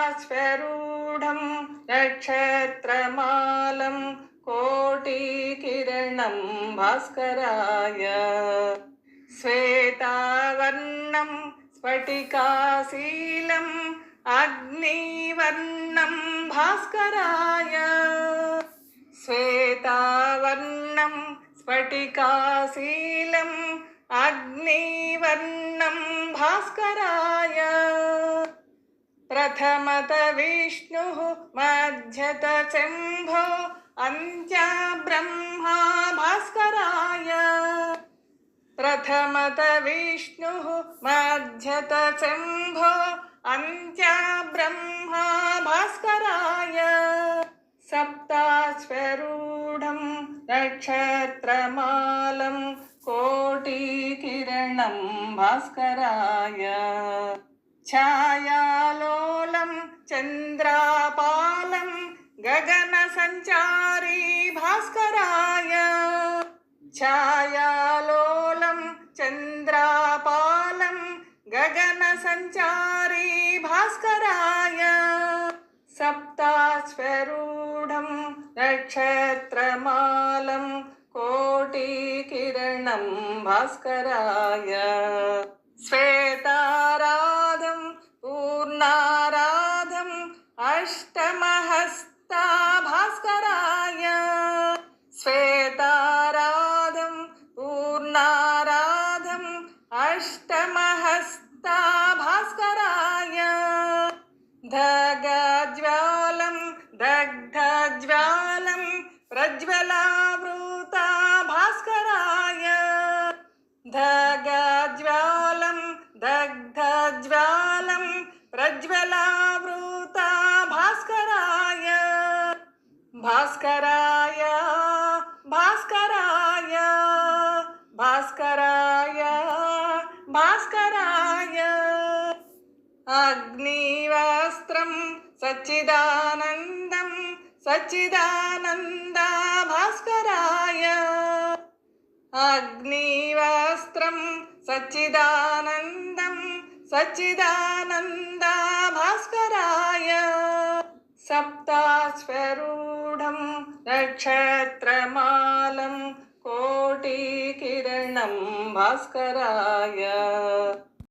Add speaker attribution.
Speaker 1: सप्ताश्वरूढं नक्षत्रमालं कोटिकिरणं भास्कराय श्वेतावर्णं स्फटिकाशीलम् अग्निवर्णं भास्कराय श्वेतावर्णं स्फटिकाशीलम् अग्निवर्णं भास्कराय प्रथमत विष्णुः मध्यत शम्भो अन्त्य ब्रह्मा भास्कराय प्रथमत विष्णुः मध्यत शम्भो अन्त्य ब्रह्मा भास्कराय सप्ताश्वरूढं नक्षत्रमालं कोटिकिरणं भास्कराय छायालोलं चन्द्रापालं गगनसञ्चारी भास्कराय छायालोलं चन्द्रापालं गगनसञ्चारी भास्कराय सप्ताश्वरूढं नक्षत्रमालं कोटिकिरणं भास्कराय श्वेताराधं पूर्णाराधं अष्टमहस्ता भास्कराय श्वेताराधं पूर्णाराधं अष्टमहस्ता भास्कराय दगज्वालं दग्धज्वालं प्रज्वलावृता भास्कराय दगज्वालं दग्धज्वालं प्रज्वलावृता भास्कराय भास्कराय भास्कराय भास्कराय भास्कराय अग्निवस्त्रं सच्चिदानन्दं सच्चिदानन्दा भास्कराय अग्निवस्त्रं सच्चिदानन्दं सच्चिदानन्दा भास्कराय सप्ताश्वरूढं नक्षत्रमालं कोटिकिरणं भास्कराय